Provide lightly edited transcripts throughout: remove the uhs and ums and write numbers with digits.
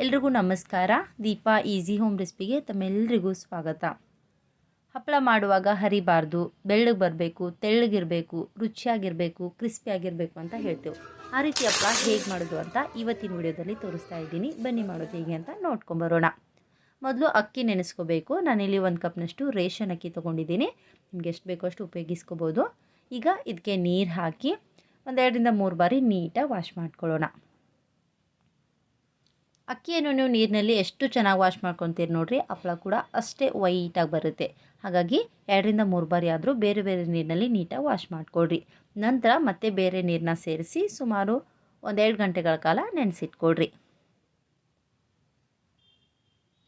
ಎಲ್ರಿಗೂ ನಮಸ್ಕಾರ. Deepa easy home ರೆಸಿಪಿಗೆ ತಮ್ಮೆಲ್ಲರಿಗೂ ಸ್ವಾಗತ. ಹಪ್ಪಳ ಮಾಡುವಾಗ ಹರಿಬಾರ್ದು, ಬೆಳ್ಳಗೆ ಬರಬೇಕು, ತೆಳ್ಳಗಿರಬೇಕು, ರುಚಿಯಾಗಿರಬೇಕು, ಕ್ರಿಸ್ಪಿಯಾಗಿರಬೇಕು ಅಂತ ಹೇಳ್ತೇವೆ. ಆ ರೀತಿ ಹಪ್ಪಳ ಹೇಗೆ ಮಾಡೋದು ಅಂತ ಇವತ್ತಿನ ವಿಡಿಯೋದಲ್ಲಿ ತೋರಿಸ್ತಾ ಇದ್ದೀನಿ. ಬನ್ನಿ ಮಾಡೋದು ಹೇಗೆ ಅಂತ ನೋಡ್ಕೊಂಬರೋಣ. ಮೊದಲು ಅಕ್ಕಿ ನೆನೆಸ್ಕೋಬೇಕು. ನಾನಿಲ್ಲಿ 1 ಕಪ್ನಷ್ಟು ರೇಷನ್ ಅಕ್ಕಿ ತೊಗೊಂಡಿದ್ದೀನಿ. ನಿಮ್ಗೆ ಎಷ್ಟು ಬೇಕೋ ಅಷ್ಟು ಉಪಯೋಗಿಸ್ಕೋಬೋದು. ಈಗ ಇದಕ್ಕೆ ನೀರು ಹಾಕಿ 1-2 ರಿಂದ 3 ಬಾರಿ ನೀಟಾಗಿ ವಾಶ್ ಮಾಡ್ಕೊಳ್ಳೋಣ. ಅಕ್ಕಿಯನ್ನು ನೀವು ನೀರಿನಲ್ಲಿ ಎಷ್ಟು ಚೆನ್ನಾಗಿ ವಾಶ್ ಮಾಡ್ಕೊತೀರಿ ನೋಡಿರಿ, ಹಪ್ಪಳ ಕೂಡ ಅಷ್ಟೇ ವೈಟಾಗಿ ಬರುತ್ತೆ. ಹಾಗಾಗಿ 2 ರಿಂದ 3 ಬಾರಿ ಆದರೂ ಬೇರೆ ಬೇರೆ ನೀರಿನಲ್ಲಿ ನೀಟಾಗಿ ವಾಶ್ ಮಾಡ್ಕೊಳ್ರಿ. ನಂತರ ಮತ್ತೆ ಬೇರೆ ನೀರನ್ನ ಸೇರಿಸಿ ಸುಮಾರು 1-2 ಗಂಟೆಗಳ ಕಾಲ ನೆನೆಸಿಟ್ಕೊಳ್ರಿ.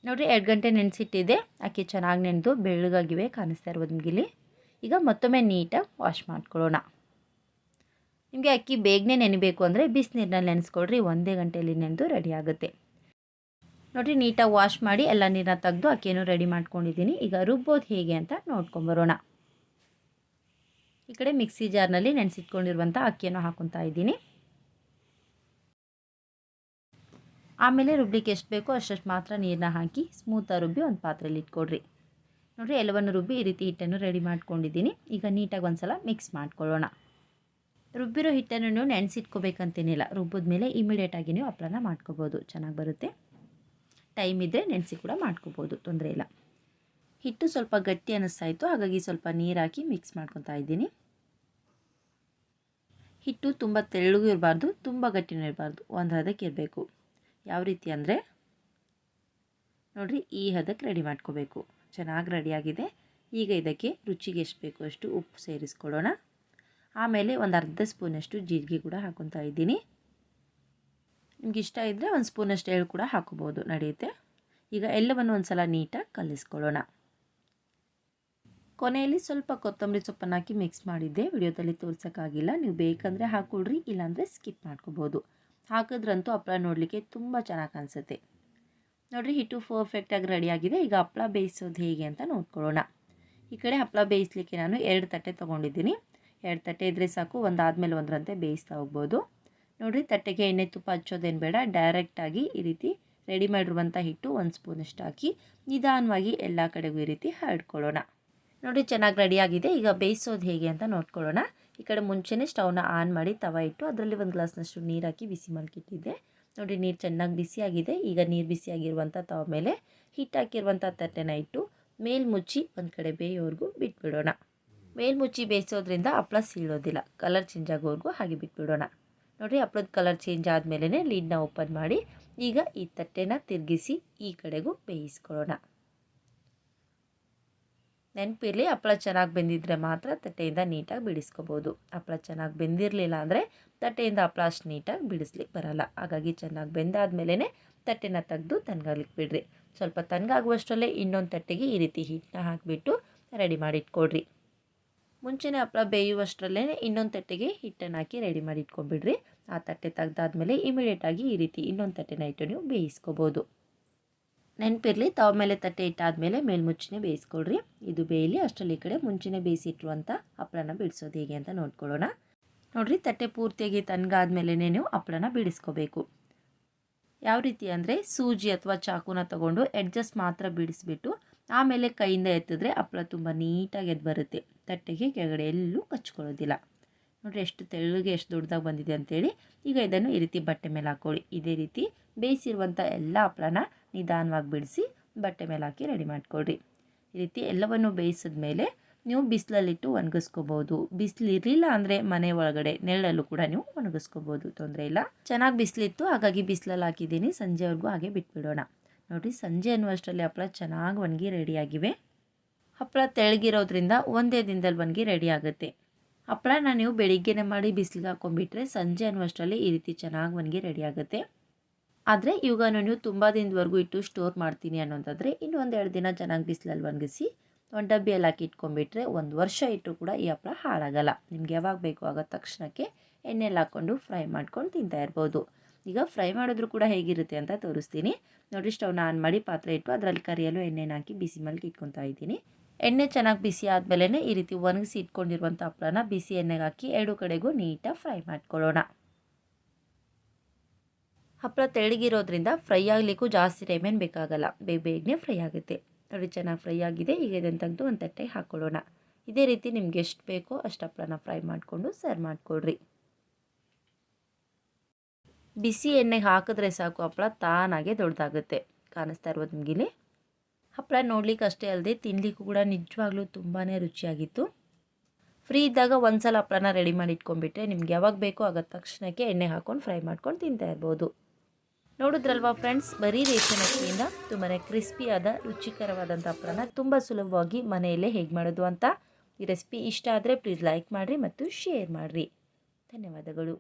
ನೋಡಿರಿ, 2 ಗಂಟೆ ನೆನೆಸಿಟ್ಟಿದೆ. ಅಕ್ಕಿ ಚೆನ್ನಾಗಿ ನೆನೆದು ಬೆಳ್ಳಗಾಗಿವೆ ಕಾಣಿಸ್ತಾ ಇರ್ಬೋದು ನಿಮಗಿಲ್ಲಿ. ಈಗ ಮತ್ತೊಮ್ಮೆ ನೀಟಾಗಿ ವಾಶ್ ಮಾಡ್ಕೊಳ್ಳೋಣ. ನಿಮಗೆ ಅಕ್ಕಿ ಬೇಗನೆ ನೆನೆಬೇಕು ಅಂದರೆ ಬಿಸಿನೀರಿನಲ್ಲಿ ನೆನೆಸ್ಕೊಳ್ರಿ. 1 ಗಂಟೆಯಲ್ಲಿ ನೆನೆದು ರೆಡಿ ಆಗುತ್ತೆ. ನೋಡಿರಿ, ನೀಟಾಗಿ ವಾಶ್ ಮಾಡಿ ಎಲ್ಲ ನೀರನ್ನ ತೆಗೆದು ಅಕ್ಕಿಯನ್ನು ರೆಡಿ ಮಾಡ್ಕೊಂಡಿದ್ದೀನಿ. ಈಗ ರುಬ್ಬೋದು ಹೇಗೆ ಅಂತ ನೋಡ್ಕೊಂಬರೋಣ. ಈ ಕಡೆ ಮಿಕ್ಸಿ ಜಾರ್ನಲ್ಲಿ ನೆನೆಸಿಟ್ಕೊಂಡಿರುವಂಥ ಅಕ್ಕಿಯನ್ನು ಹಾಕೊತಾ ಇದ್ದೀನಿ. ಆಮೇಲೆ ರುಬ್ಲಿಕ್ಕೆ ಎಷ್ಟು ಬೇಕೋ ಅಷ್ಟಷ್ಟು ಮಾತ್ರ ನೀರನ್ನ ಹಾಕಿ ಸ್ಮೂತಾಗಿ ರುಬ್ಬಿ ಒಂದು ಪಾತ್ರೆಯಲ್ಲಿ ಇಟ್ಕೊಳ್ರಿ. ನೋಡಿರಿ, ಎಲ್ಲವನ್ನು ರುಬ್ಬಿ ಈ ರೀತಿ ಹಿಟ್ಟನ್ನು ರೆಡಿ ಮಾಡ್ಕೊಂಡಿದ್ದೀನಿ. ಈಗ ನೀಟಾಗಿ ಒಂದು ಸಲ ಮಿಕ್ಸ್ ಮಾಡ್ಕೊಳ್ಳೋಣ. ರುಬ್ಬಿರೋ ಹಿಟ್ಟನ್ನು ನೀವು ನೆನೆಸಿಟ್ಕೋಬೇಕಂತೇನಿಲ್ಲ. ರುಬ್ಬಿದ ಮೇಲೆ ಇಮಿಡಿಯೇಟಾಗಿ ನೀವು ಹಪ್ಪಳನ ಮಾಡ್ಕೋಬೋದು, ಚೆನ್ನಾಗಿ ಬರುತ್ತೆ. ಟೈಮ್ ಇದ್ದರೆ ನೆನೆಸಿ ಕೂಡ ಮಾಡ್ಕೋಬೋದು, ತೊಂದರೆ ಇಲ್ಲ. ಹಿಟ್ಟು ಸ್ವಲ್ಪ ಗಟ್ಟಿ ಅನ್ನಿಸ್ತಾ ಇತ್ತು, ಹಾಗಾಗಿ ಸ್ವಲ್ಪ ನೀರು ಹಾಕಿ ಮಿಕ್ಸ್ ಮಾಡ್ಕೊತಾ ಇದ್ದೀನಿ. ಹಿಟ್ಟು ತುಂಬ ತೆಳ್ಳಗೂ ಇರಬಾರ್ದು, ತುಂಬ ಗಟ್ಟಿನೂ ಇರಬಾರ್ದು, ಒಂದು ಹದಕ್ಕೆ ಇರಬೇಕು. ಯಾವ ರೀತಿ ಅಂದರೆ ನೋಡಿರಿ, ಈ ಹದಕ್ಕೆ ರೆಡಿ ಮಾಡ್ಕೋಬೇಕು. ಚೆನ್ನಾಗಿ ರೆಡಿಯಾಗಿದೆ. ಈಗ ಇದಕ್ಕೆ ರುಚಿಗೆ ಎಷ್ಟು ಬೇಕೋ ಅಷ್ಟು ಉಪ್ಪು ಸೇರಿಸ್ಕೊಳ್ಳೋಣ. ಆಮೇಲೆ ಒಂದು ಅರ್ಧ ಸ್ಪೂನಷ್ಟು ಜೀರಿಗೆ ಕೂಡ ಹಾಕೊತಾ ಇದ್ದೀನಿ. ನಿಮ್ಗೆ ಇಷ್ಟ ಇದ್ದರೆ 1 ಸ್ಪೂನಷ್ಟು ಎಳ್ಳು ಕೂಡ ಹಾಕೋಬೋದು, ನಡೆಯುತ್ತೆ. ಈಗ ಎಲ್ಲವನ್ನು ಒಂದು ಸಲ ನೀಟಾಗಿ ಕಲಿಸ್ಕೊಳ್ಳೋಣ. ಕೊನೆಯಲ್ಲಿ ಸ್ವಲ್ಪ ಕೊತ್ತಂಬರಿ ಸೊಪ್ಪನ್ನು ಹಾಕಿ ಮಿಕ್ಸ್ ಮಾಡಿದ್ದೆ, ವಿಡಿಯೋದಲ್ಲಿ ತೋರ್ಸೋಕ್ಕಾಗಿಲ್ಲ. ನೀವು ಬೇಕಂದರೆ ಹಾಕ್ಕೊಳ್ರಿ, ಇಲ್ಲಾಂದರೆ ಸ್ಕಿಪ್ ಮಾಡ್ಕೋಬೋದು. ಹಾಕಿದ್ರಂತೂ ಹಪ್ಪಳ ನೋಡಲಿಕ್ಕೆ ತುಂಬ ಚೆನ್ನಾಗಿ ಕಾಣಿಸುತ್ತೆ. ನೋಡಿರಿ, ಹಿಟ್ಟು ಪರ್ಫೆಕ್ಟಾಗಿ ರೆಡಿಯಾಗಿದೆ. ಈಗ ಹಪ್ಪಳ ಬೇಯಿಸೋದು ಹೇಗೆ ಅಂತ ನೋಡ್ಕೊಳ್ಳೋಣ. ಈ ಕಡೆ ಹಪ್ಪಳ ಬೇಯಿಸಲಿಕ್ಕೆ ನಾನು 2 ತಟ್ಟೆ ತೊಗೊಂಡಿದ್ದೀನಿ. 2 ತಟ್ಟೆ ಇದ್ದರೆ ಸಾಕು, ಒಂದಾದಮೇಲೆ ಒಂದರಂತೆ ಬೇಯಿಸ್ತಾ ಹೋಗ್ಬೋದು. ನೋಡಿರಿ, ತಟ್ಟೆಗೆ ಎಣ್ಣೆ ತುಪ್ಪ ಹಚ್ಚೋದೇನು ಬೇಡ, ಡೈರೆಕ್ಟಾಗಿ ಈ ರೀತಿ ರೆಡಿ ಮಾಡಿರುವಂಥ ಹಿಟ್ಟು 1 ಸ್ಪೂನಷ್ಟು ಹಾಕಿ ನಿಧಾನವಾಗಿ ಎಲ್ಲ ಕಡೆಗೂ ಈ ರೀತಿ ಹರಡ್ಕೊಳ್ಳೋಣ. ನೋಡಿ, ಚೆನ್ನಾಗಿ ರೆಡಿಯಾಗಿದೆ. ಈಗ ಬೇಯಿಸೋದು ಹೇಗೆ ಅಂತ ನೋಡ್ಕೊಳ್ಳೋಣ. ಈ ಕಡೆ ಮುಂಚೆನೇ ಸ್ಟವ್ನ ಆನ್ ಮಾಡಿ ತವ ಇಟ್ಟು ಅದರಲ್ಲಿ 1 ಗ್ಲಾಸ್ನಷ್ಟು ನೀರು ಹಾಕಿ ಬಿಸಿ ಮಾಡಿಟ್ಟಿದ್ದೆ. ನೋಡಿ, ನೀರು ಚೆನ್ನಾಗಿ ಬಿಸಿಯಾಗಿದೆ. ಈಗ ನೀರು ಬಿಸಿಯಾಗಿರುವಂಥ ತವ ಮೇಲೆ ಹಿಟ್ಟು ಹಾಕಿರುವಂಥ ತಟ್ಟೆನ ಇಟ್ಟು ಮೇಲ್ಮುಚ್ಚಿ ಒಂದು ಕಡೆ ಬೇಯೋವರೆಗೂ ಬಿಟ್ಬಿಡೋಣ. ಮೇಲ್ಮುಚ್ಚಿ ಬೇಯಿಸೋದ್ರಿಂದ ಹಪ್ಪಳ ಸೀಳೋದಿಲ್ಲ. ಕಲರ್ ಚೇಂಜ್ ಆಗೋವರೆಗೂ ಹಾಗೆ ಬಿಟ್ಬಿಡೋಣ. ನೋಡಿರಿ, ಹಪ್ಪಳದ ಕಲರ್ ಚೇಂಜ್ ಆದಮೇಲೆ ಲೀಡ್ನ ಓಪನ್ ಮಾಡಿ ಈಗ ಈ ತಟ್ಟೆನ ತಿರುಗಿಸಿ ಈ ಕಡೆಗೂ ಬೇಯಿಸ್ಕೊಳ್ಳೋಣ. ನೆನಪಿರಲಿ, ಹಪ್ಪಳ ಚೆನ್ನಾಗಿ ಬೆಂದಿದ್ರೆ ಮಾತ್ರ ತಟ್ಟೆಯಿಂದ ನೀಟಾಗಿ ಬಿಡಿಸ್ಕೋಬೋದು. ಹಪ್ಪಳ ಚೆನ್ನಾಗಿ ಬೆಂದಿರಲಿಲ್ಲ ಅಂದರೆ ತಟ್ಟೆಯಿಂದ ಹಪ್ಪಳ ಅಷ್ಟು ನೀಟಾಗಿ ಬಿಡಿಸ್ಲಿಕ್ಕೆ ಬರಲ್ಲ. ಹಾಗಾಗಿ ಚೆನ್ನಾಗಿ ಬೆಂದಾದ್ಮೇಲೆ ತಟ್ಟೆನ ತೆಗೆದು ತಣ್ಣಗಾಗ್ಲಿಕ್ಕೆ ಬಿಡ್ರಿ. ಸ್ವಲ್ಪ ತಣ್ಣಗಾಗುವಷ್ಟರಲ್ಲೇ ಇನ್ನೊಂದು ತಟ್ಟೆಗೆ ಈ ರೀತಿ ಹಿಟ್ಟನ್ನ ಹಾಕಿಬಿಟ್ಟು ರೆಡಿ ಮಾಡಿ ಇಟ್ಕೊಳ್ರಿ. ಮುಂಚೆನೇ ಹಪ್ಪಳ ಬೇಯುವಷ್ಟರಲ್ಲೇ ಇನ್ನೊಂದು ತಟ್ಟೆಗೆ ಹಿಟ್ಟನ್ನು ಹಾಕಿ ರೆಡಿ ಮಾಡಿ ಇಟ್ಕೊಂಡ್ಬಿಡ್ರಿ. ಆ ತಟ್ಟೆ ತೆಗೆದಾದ್ಮೇಲೆ ಇಮಿಡಿಯೇಟಾಗಿ ಈ ರೀತಿ ಇನ್ನೊಂದು ತಟ್ಟೆನ ಇಟ್ಟು ನೀವು ಬೇಯಿಸ್ಕೋಬೋದು. ನೆನಪಿರಲಿ, ತವ ಮೇಲೆ ತಟ್ಟೆ ಇಟ್ಟಾದಮೇಲೆ ಮೇಲ್ಮುಚ್ಚಿನೇ ಬೇಯಿಸ್ಕೊಳ್ರಿ. ಇದು ಬೇಯಲಿ. ಅಷ್ಟರಲ್ಲಿ ಈ ಕಡೆ ಮುಂಚೆನೇ ಬೇಯಿಸಿಟ್ಟಿರುವಂಥ ಹಪ್ಪಳನ ಬಿಡಿಸೋದು ಹೇಗೆ ಅಂತ ನೋಡ್ಕೊಳ್ಳೋಣ. ನೋಡಿರಿ, ತಟ್ಟೆ ಪೂರ್ತಿಯಾಗಿ ತಣ್ಣಗಾದ್ಮೇಲೆ ನೀವು ಹಪ್ಪಳನ ಬಿಡಿಸ್ಕೋಬೇಕು. ಯಾವ ರೀತಿ ಅಂದರೆ ಸೂಜಿ ಅಥವಾ ಚಾಕುನ ತೊಗೊಂಡು ಎಡ್ಜಸ್ಟ್ ಮಾತ್ರ ಬಿಡಿಸ್ಬಿಟ್ಟು ಆಮೇಲೆ ಕೈಯಿಂದ ಎತ್ತಿದ್ರೆ ಹಪ್ಪಳ ತುಂಬ ನೀಟಾಗಿ ಎದ್ದು ಬರುತ್ತೆ. ತಟ್ಟೆಗೆ ಕೆಳಗಡೆ ಎಲ್ಲೂ ಕಚ್ಕೊಳ್ಳೋದಿಲ್ಲ. ನೋಡಿರಿ, ಎಷ್ಟು ತೆಳ್ಳಗೆ ಎಷ್ಟು ದೊಡ್ಡದಾಗಿ ಬಂದಿದೆ ಅಂತೇಳಿ. ಈಗ ಇದನ್ನು ಈ ರೀತಿ ಬಟ್ಟೆ ಮೇಲೆ ಹಾಕ್ಕೊಳ್ಳಿ. ಇದೇ ರೀತಿ ಬೇಯಿಸಿರುವಂಥ ಎಲ್ಲ ಹಪ್ಪಳನ ನಿಧಾನವಾಗಿ ಬಿಡಿಸಿ ಬಟ್ಟೆ ಮೇಲೆ ಹಾಕಿ ರೆಡಿ ಮಾಡ್ಕೊಳ್ರಿ. ಈ ರೀತಿ ಎಲ್ಲವನ್ನು ಬೇಯಿಸಿದ್ಮೇಲೆ ನೀವು ಬಿಸಿಲಲ್ಲಿಟ್ಟು ಒಣಗಿಸ್ಕೋಬೋದು. ಬಿಸಿಲು ಇರಲಿಲ್ಲ ಅಂದರೆ ಮನೆ ಒಳಗಡೆ ನೆರಳಲ್ಲೂ ಕೂಡ ನೀವು ಒಣಗಿಸ್ಕೋಬೋದು, ತೊಂದರೆ ಇಲ್ಲ. ಚೆನ್ನಾಗಿ ಬಿಸಿಲಿತ್ತು, ಹಾಗಾಗಿ ಬಿಸಿಲಲ್ಲಿ ಹಾಕಿದ್ದೀನಿ. ಸಂಜೆವರೆಗೂ ಹಾಗೆ ಬಿಟ್ಬಿಡೋಣ. ನೋಡಿರಿ, ಸಂಜೆ ಅನ್ನುವಷ್ಟರಲ್ಲಿ ಹಪ್ಪಳ ಚೆನ್ನಾಗಿ ಒಣಗಿ ರೆಡಿಯಾಗಿವೆ. ಹಪ್ಪಳ ತೆಳ್ಳಗಿರೋದ್ರಿಂದ ಒಂದೇ ದಿನದಲ್ಲಿ ಒಣಗಿ ರೆಡಿ ಆಗುತ್ತೆ. ಹಪ್ಪಳನ ನೀವು ಬೆಳಿಗ್ಗೆನೇ ಮಾಡಿ ಬಿಸಿಲಿಗೆ ಹಾಕೊಂಡ್ಬಿಟ್ರೆ ಸಂಜೆ ಅನ್ನುವಷ್ಟರಲ್ಲಿ ಈ ರೀತಿ ಚೆನ್ನಾಗಿ ಒಣಗಿ ರೆಡಿ ಆಗುತ್ತೆ. ಆದರೆ ಇವಾಗ ನೀವು ತುಂಬ ದಿನದವರೆಗೂ ಇಟ್ಟು ಸ್ಟೋರ್ ಮಾಡ್ತೀನಿ ಅನ್ನೋದಾದರೆ ಇನ್ನೂ 1-2 ದಿನ ಚೆನ್ನಾಗಿ ಬಿಸಿಲಲ್ಲಿ ಒಣಗಿಸಿ ಒಂದು ಡಬ್ಬಿಯಲ್ಲಿ ಹಾಕಿ ಇಟ್ಕೊಂಡ್ಬಿಟ್ರೆ 1 ವರ್ಷ ಇಟ್ಟರು ಕೂಡ ಈ ಹಪ್ಪಳ ಹಾಳಾಗಲ್ಲ. ನಿಮ್ಗೆ ಯಾವಾಗ ಬೇಕು ಆಗ ತಕ್ಷಣಕ್ಕೆ ಎಣ್ಣೆಯಲ್ಲಿ ಹಾಕ್ಕೊಂಡು ಫ್ರೈ ಮಾಡ್ಕೊಂಡು ತಿಂತಾ ಇರ್ಬೋದು. ಈಗ ಫ್ರೈ ಮಾಡಿದ್ರು ಕೂಡ ಹೇಗಿರುತ್ತೆ ಅಂತ ತೋರಿಸ್ತೀನಿ. ನೋಡಿ, ಸ್ಟವ್ನ ಆನ್ ಮಾಡಿ ಪಾತ್ರೆ ಇಟ್ಟು ಅದರಲ್ಲಿ ಕರಿಯಲು ಎಣ್ಣೆನ ಹಾಕಿ ಬಿಸಿ ಮಾಡಿ ಇಟ್ಕೊತಾ ಇದ್ದೀನಿ. ಎಣ್ಣೆ ಚೆನ್ನಾಗಿ ಬಿಸಿ ಆದಮೇಲೆ ಈ ರೀತಿ ಒಣಗಿಸಿ ಇಟ್ಕೊಂಡಿರುವಂಥ ಹಪ್ಪಳನ ಬಿಸಿ ಎಣ್ಣೆಗೆ ಹಾಕಿ 2 ಕಡೆಗೂ ನೀಟಾಗಿ ಫ್ರೈ ಮಾಡ್ಕೊಳ್ಳೋಣ. ಹಪ್ಪಳ ತೆಳ್ಳಗಿರೋದ್ರಿಂದ ಫ್ರೈ ಆಗಲಿಕ್ಕೂ ಜಾಸ್ತಿ ಟೈಮ್ ಏನು ಬೇಕಾಗಲ್ಲ, ಬೇಗನೆ ಫ್ರೈ ಆಗುತ್ತೆ. ನೋಡಿ ಚೆನ್ನಾಗಿ ಫ್ರೈ ಆಗಿದೆ. ಈಗ ಇದನ್ನು ತೆಗೆದು ಒಂದು ತಟ್ಟೆಗೆ ಹಾಕ್ಕೊಳ್ಳೋಣ. ಇದೇ ರೀತಿ ನಿಮ್ಗೆ ಎಷ್ಟು ಬೇಕೋ ಅಷ್ಟು ಹಪ್ಪಳನ ಫ್ರೈ ಮಾಡಿಕೊಂಡು ಸರ್ವ್ ಮಾಡಿಕೊಡ್ರಿ. ಬಿಸಿ ಎಣ್ಣೆಗೆ ಹಾಕಿದ್ರೆ ಸಾಕು, ಹಪ್ಪಳ ತಾನಾಗೆ ದೊಡ್ಡದಾಗುತ್ತೆ. ಕಾಣಿಸ್ತಾ ಇರ್ಬೋದು ನಿಮಗಿಲ್ಲಿ. ಹಪ್ಪಳ ನೋಡ್ಲಿಕ್ಕೆ ಅಷ್ಟೇ ಅಲ್ಲದೆ ತಿನ್ನಲಿಕ್ಕೂ ಕೂಡ ನಿಜವಾಗ್ಲೂ ತುಂಬಾ ರುಚಿಯಾಗಿತ್ತು. ಫ್ರೀ ಇದ್ದಾಗ ಒಂದು ಸಲ ಹಪ್ಪಳನ ರೆಡಿ ಮಾಡಿ ಇಟ್ಕೊಂಡ್ಬಿಟ್ರೆ ನಿಮ್ಗೆ ಯಾವಾಗ ಬೇಕೋ ಆಗ ತಕ್ಷಣಕ್ಕೆ ಎಣ್ಣೆ ಹಾಕ್ಕೊಂಡು ಫ್ರೈ ಮಾಡ್ಕೊಂಡು ತಿಂತಾ ಇರ್ಬೋದು. ನೋಡಿದ್ರಲ್ವಾ ಫ್ರೆಂಡ್ಸ್, ಬರೀ ರೇಷನ್ ಅಕ್ಕಿಯಿಂದ ತುಂಬಾ ಕ್ರಿಸ್ಪಿಯಾದ ರುಚಿಕರವಾದಂಥ ಹಪ್ಪಳನ ತುಂಬ ಸುಲಭವಾಗಿ ಮನೆಯಲ್ಲೇ ಹೇಗೆ ಮಾಡೋದು ಅಂತ. ಈ ರೆಸಿಪಿ ಇಷ್ಟ ಆದರೆ ಪ್ಲೀಸ್ ಲೈಕ್ ಮಾಡಿರಿ ಮತ್ತು ಶೇರ್ ಮಾಡಿರಿ. ಧನ್ಯವಾದಗಳು.